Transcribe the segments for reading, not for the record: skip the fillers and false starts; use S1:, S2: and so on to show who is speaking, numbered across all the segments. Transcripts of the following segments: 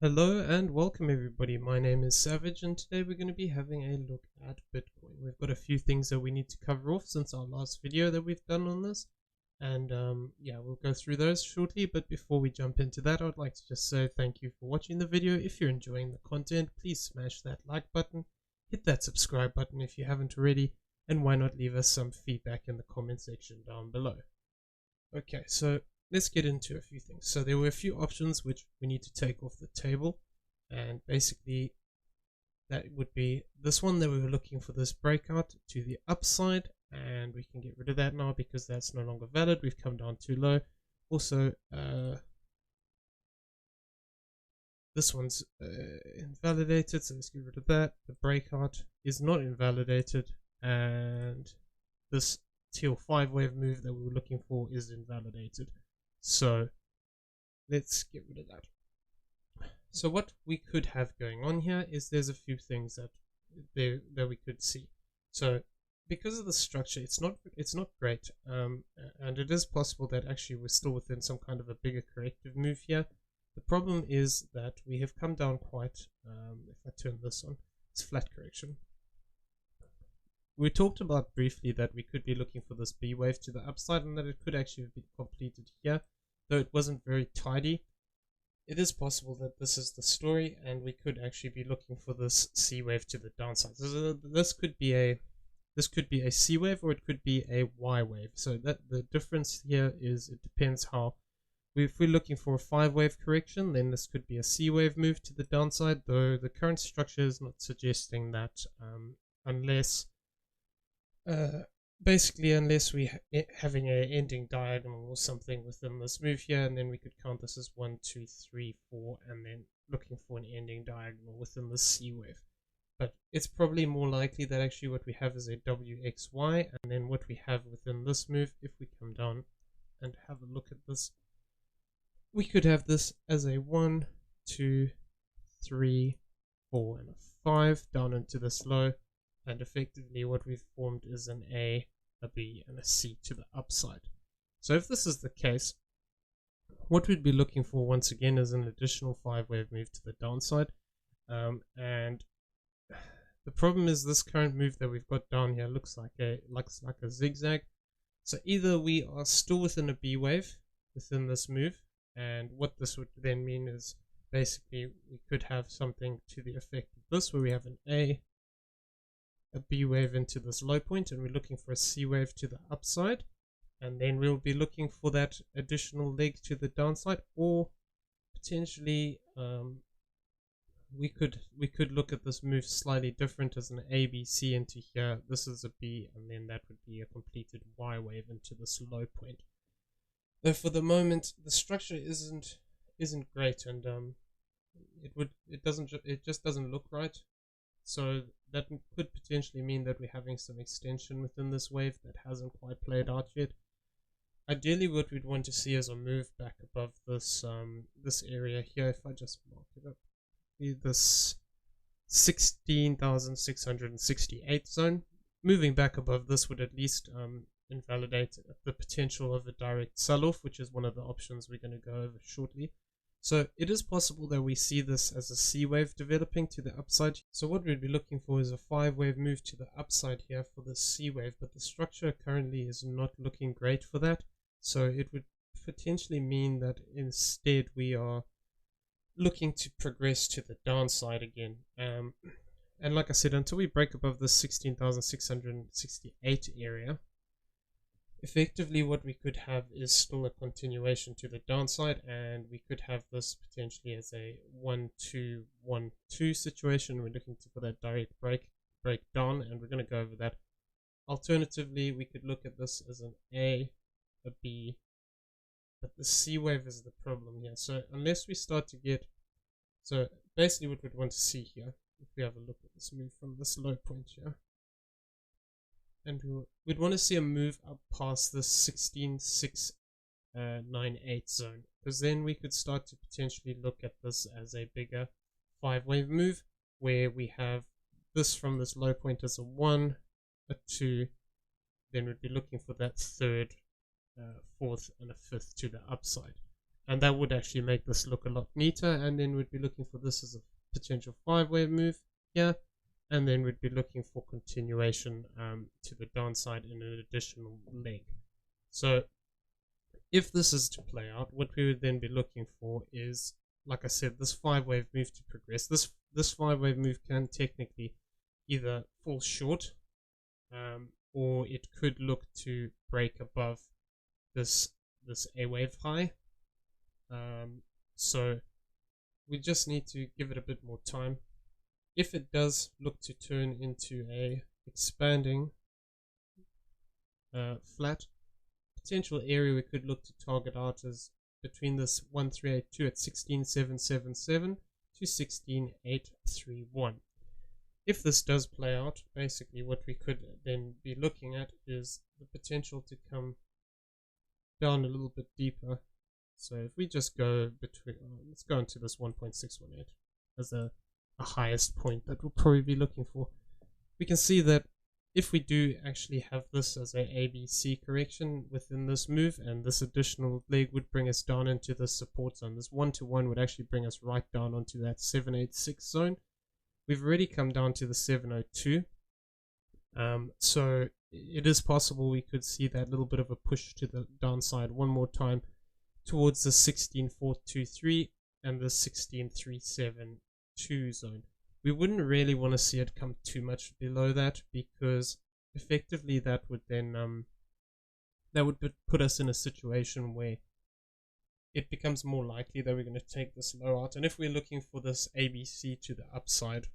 S1: Hello and welcome everybody. My name is Savage and today we're going to be having a look at Bitcoin. We've got a few things that we need to cover off since our last video that we've done on this. And yeah, we'll go through those shortly. But before we jump into that, I'd like to just say thank you for watching the video. If you're enjoying the content, please smash that like button. Hit that subscribe button if you haven't already. And why not leave us some feedback in the comment section down below. Okay, so let's get into a few things. So there were a few options which we need to take off the table, and basically that would be this one that we were looking for, this breakout to the upside, and we can get rid of that now because that's no longer valid. We've come down too low. Also this one's invalidated, so let's get rid of that. The breakout is not invalidated, and this teal 5 wave move that we were looking for is invalidated. So let's get rid of that. So what we could have going on here is there's a few things that we could see. So because of the structure, it's not great, and it is possible that actually we're still within some kind of a bigger corrective move here. The problem is that we have come down quite, if I turn this on, it's flat correction. We talked about briefly that we could be looking for this B wave to the upside and that it could actually have been completed here, though it wasn't very tidy. It is possible that this is the story and we could actually be looking for this C wave to the downside. So this could be a C wave or it could be a Y wave. So that the difference here is it depends how. If we're looking for a 5 wave correction, then this could be a C wave move to the downside, though the current structure is not suggesting that, unless basically unless we having a ending diagonal or something within this move here, and then we could count this as 1, 2, 3, 4, and then looking for an ending diagonal within the C wave. But it's probably more likely that actually what we have is a WXY, and then what we have within this move, if we come down and have a look at this, we could have this as a 1, 2, 3, 4, and a 5 down into this low. And effectively what we've formed is an A, a B, and a C to the upside. So if this is the case, what we'd be looking for once again is an additional 5 wave move to the downside. And the problem is this current move that we've got down here looks like a zigzag. So either we are still within a B wave within this move, and what this would then mean is basically we could have something to the effect of this, where we have an A, a B wave into this low point, and we're looking for a C wave to the upside, and then we'll be looking for that additional leg to the downside, or potentially we could look at this move slightly different as an A, B, C into here. This is a B, and then that would be a completed Y wave into this low point. Though for the moment the structure isn't great, and it just doesn't look right. So that could potentially mean that we're having some extension within this wave that hasn't quite played out yet. Ideally what we'd want to see is a move back above this this area here. If I just mark it up, this 16,668 zone, moving back above this would at least invalidate the potential of a direct sell-off, which is one of the options we're going to go over shortly. So it is possible that we see this as a C wave developing to the upside. So what we'd be looking for is a 5 wave move to the upside here for the C wave, but the structure currently is not looking great for that. So it would potentially mean that instead we are looking to progress to the downside again. And like I said, until we break above the 16,668 area, effectively what we could have is still a continuation to the downside, and we could have this potentially as a 1, 2, 1, 2 situation. We're looking for that direct break down, and we're going to go over that. Alternatively, we could look at this as an A, a B, but the C wave is the problem here. So unless we start to get, so basically what we'd want to see here, if we have a look at this move from this low point here, and we'd want to see a move up past this 16,698 zone, because then we could start to potentially look at this as a bigger 5 wave move, where we have this from this low point as a 1, a 2, then we'd be looking for that third, fourth, and a fifth to the upside. And that would actually make this look a lot neater. And then we'd be looking for this as a potential 5-wave move here. And then we'd be looking for continuation to the downside in an additional leg. So if this is to play out, what we would then be looking for is, like I said, this 5-wave move to progress. This 5-wave move can technically either fall short, or it could look to break above this A-wave high. So we just need to give it a bit more time. If it does look to turn into a expanding flat, potential area we could look to target out is between this 1382 at 16777 to 16831. If this does play out, basically what we could then be looking at is the potential to come down a little bit deeper. So if we just go between, let's go into this 1.618 as a highest point that we'll probably be looking for. We can see that if we do actually have this as a ABC correction within this move, and this additional leg would bring us down into the support zone, this 1-to-1 would actually bring us right down onto that 786 zone. We've already come down to the 702. So it is possible we could see that little bit of a push to the downside one more time towards the 16423 and the 16372 zone. We wouldn't really want to see it come too much below that, because effectively that would then put us in a situation where it becomes more likely that we're going to take this low out. And if we're looking for this ABC to the upside,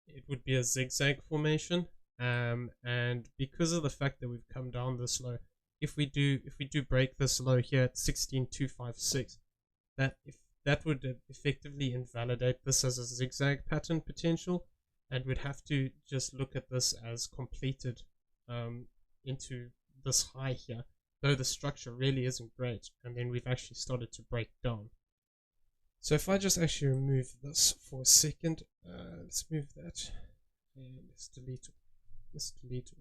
S1: it would be a zigzag formation. And because of the fact that we've come down this low, if we do break this low here at 16256, that would effectively invalidate this as a zigzag pattern potential, and we'd have to just look at this as completed into this high here, though the structure really isn't great, and then we've actually started to break down. So if I just actually remove this for a second, let's move that, and let's delete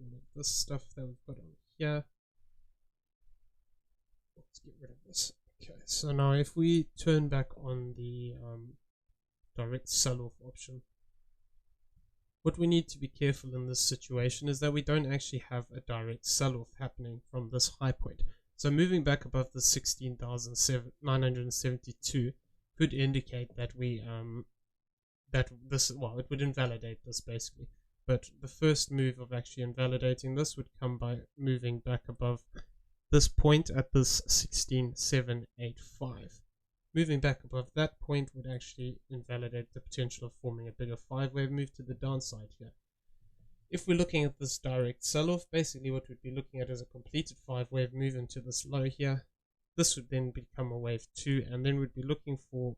S1: all of this stuff that we've got on here. Let's get rid of this. Okay, so now if we turn back on the direct sell-off option, what we need to be careful in this situation is that we don't actually have a direct sell-off happening from this high point. So moving back above the 16,972 could indicate that it would invalidate this basically. But the first move of actually invalidating this would come by moving back above this point at this 16785. Moving back above that point would actually invalidate the potential of forming a bigger 5-wave move to the downside here. If we're looking at this direct sell-off, basically what we'd be looking at is a completed 5-wave move into this low here. This would then become a wave 2, and then we'd be looking for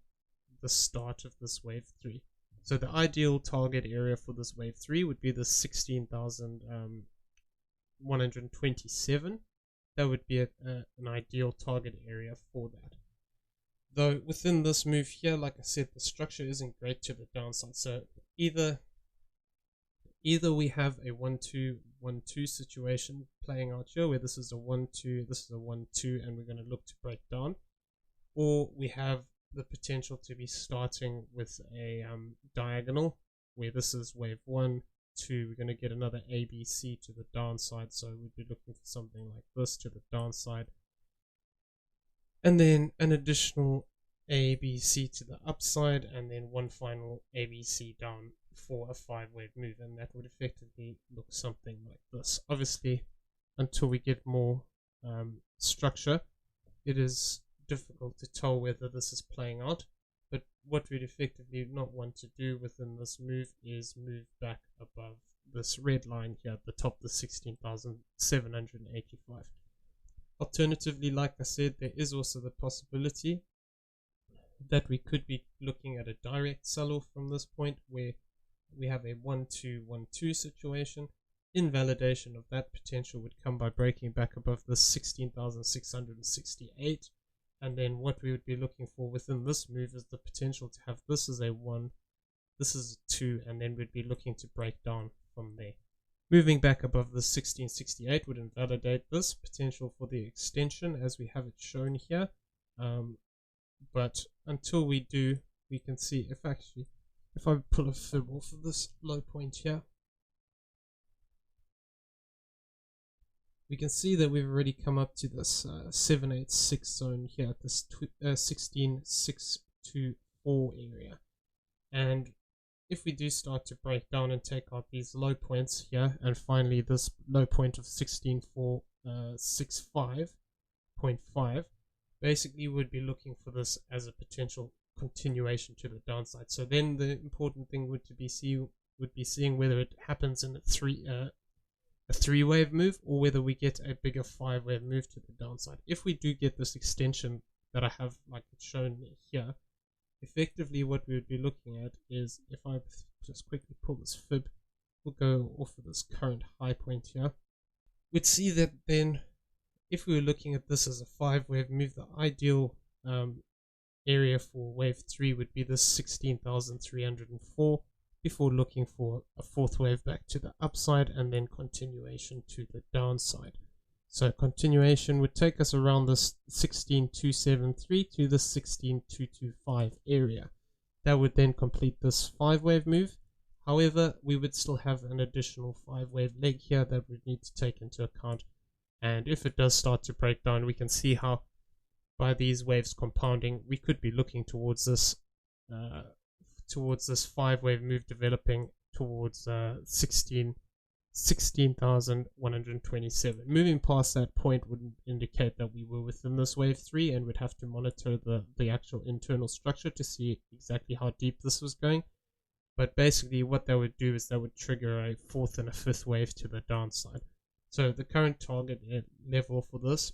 S1: the start of this wave 3. So the ideal target area for this wave 3 would be the 16,127. That would be an ideal target area for that. Though within this move here, like I said, the structure isn't great to the downside. So either we have a 1-2-1-2 situation playing out here, where this is a 1-2, this is a 1-2, and we're going to look to break down, or we have the potential to be starting with a diagonal, where this is wave 1, 2, we're going to get another ABC to the downside, so we'd be looking for something like this to the downside, and then an additional ABC to the upside, and then one final ABC down for a 5-wave move, and that would effectively look something like this. Obviously, until we get more structure, it is difficult to tell whether this is playing out. But what we'd effectively not want to do within this move is move back above this red line here at the top, the 16,785. Alternatively, like I said, there is also the possibility that we could be looking at a direct sell-off from this point, where we have a 1-2-1-2 situation. Invalidation of that potential would come by breaking back above the 16,668. And then what we would be looking for within this move is the potential to have this as a 1, this is a 2, and then we'd be looking to break down from there. Moving back above the 1668 would invalidate this potential for the extension as we have it shown here. But until we do, we can see if I pull a fib off of this low point here, we can see that we've already come up to this 786 zone here at this 16624 area. And if we do start to break down and take out these low points here, and finally this low point of 16465.5, basically we'd be looking for this as a potential continuation to the downside. So then the important thing would be seeing whether it happens in a three-wave move, or whether we get a bigger 5-wave move to the downside. If we do get this extension that I have like it's shown here, effectively what we would be looking at is, if I just quickly pull this fib, we'll go off of this current high point here, we'd see that then if we were looking at this as a 5-wave move, the ideal area for wave 3 would be this 16,304, before looking for a 4th wave back to the upside and then continuation to the downside. So continuation would take us around this 16,273 to the 16,225 area. That would then complete this 5-wave move. However, we would still have an additional 5-wave leg here that we need to take into account. And if it does start to break down, we can see how by these waves compounding, we could be looking towards this 5-wave move developing towards 16,127. Moving past that point would indicate that we were within this wave 3, and would have to monitor the actual internal structure to see exactly how deep this was going. But basically what that would do is that would trigger a 4th and a 5th wave to the downside. So the current target level for this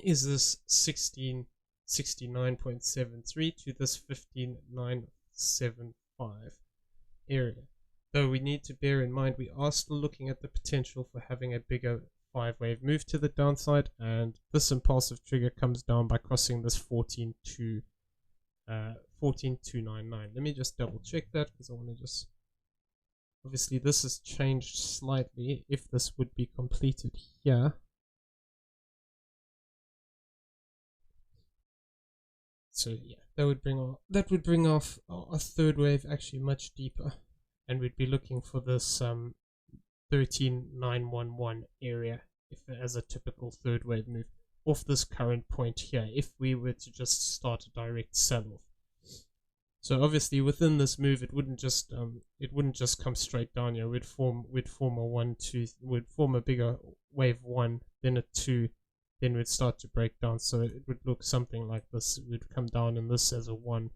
S1: is this 1669.73 to this 15,975 area. Though we need to bear in mind we are still looking at the potential for having a bigger 5-wave move to the downside, and this impulsive trigger comes down by crossing this 14,299. Let me just double check that, because I want to just, obviously this has changed slightly if this would be completed here. So yeah, that would bring our 3rd wave actually much deeper, and we'd be looking for this 13,911 area as a typical 3rd wave move off this current point here, if we were to just start a direct sell-off. So obviously within this move, it wouldn't just come straight down here. We'd form a bigger wave 1, then a 2, then we'd start to break down. So it would look something like this. We'd come down in this as a 1,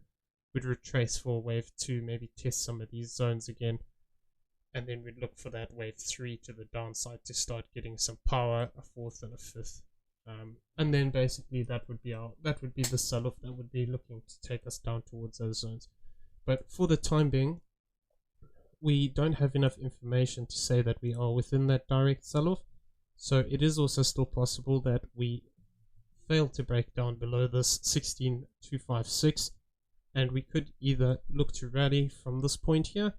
S1: we'd retrace for wave 2, maybe test some of these zones again, and then we'd look for that wave 3 to the downside to start getting some power, a 4th and a 5th. And then basically that would be the sell-off that would be looking to take us down towards those zones. But for the time being, we don't have enough information to say that we are within that direct sell-off. So it is also still possible that we fail to break down below this 16,256, and we could either look to rally from this point here,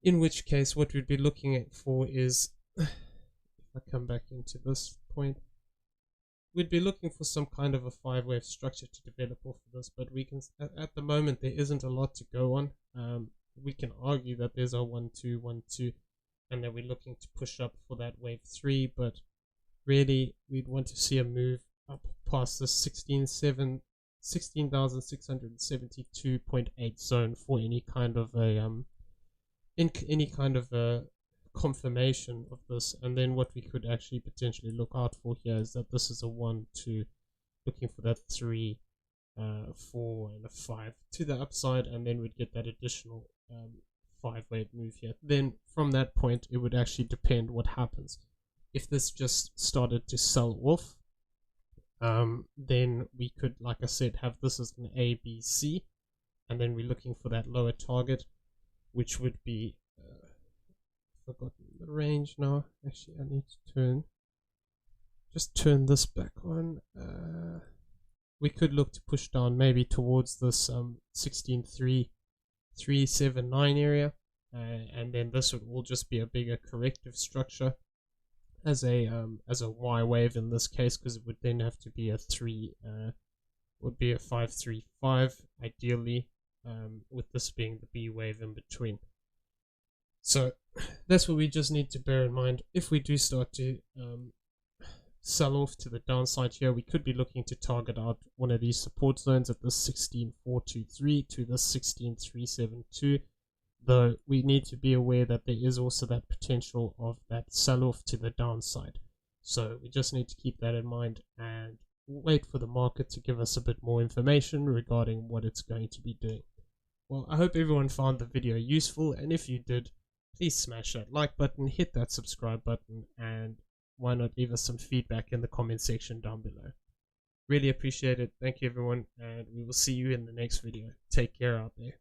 S1: in which case what we'd be looking at for is, if I come back into this point, we'd be looking for some kind of a 5-wave structure to develop off of this. But we can, at the moment, there isn't a lot to go on. We can argue that there's a 1-2, 1-2, and that we're looking to push up for that wave 3, but really we'd want to see a move up past the 16,672.8 zone for any kind of a confirmation of this. And then what we could actually potentially look out for here is that this is a 1-2, looking for that 3, 4 and a 5 to the upside, and then we'd get that additional 5-wave move here. Then from that point it would actually depend what happens. If this just started to sell off, then we could, like I said, have this as an A, B, C, and then we're looking for that lower target, which would be forgotten the range now. Actually, I need to turn this back on. We could look to push down maybe towards this 16,379 area, and then this would all just be a bigger corrective structure as a Y wave in this case, because it would then have to be a 3 would be a 535 ideally, with this being the B wave in between. So that's what we just need to bear in mind. If we do start to sell off to the downside here, we could be looking to target out one of these support zones at the 16423 to the 16372, though we need to be aware that there is also that potential of that sell off to the downside. So we just need to keep that in mind and wait for the market to give us a bit more information regarding what it's going to be doing. Well, I hope everyone found the video useful, and if you did, please smash that like button, hit that subscribe button, and why not leave us some feedback in the comment section down below. Really appreciate it. Thank you everyone, and we will see you in the next video. Take care out there.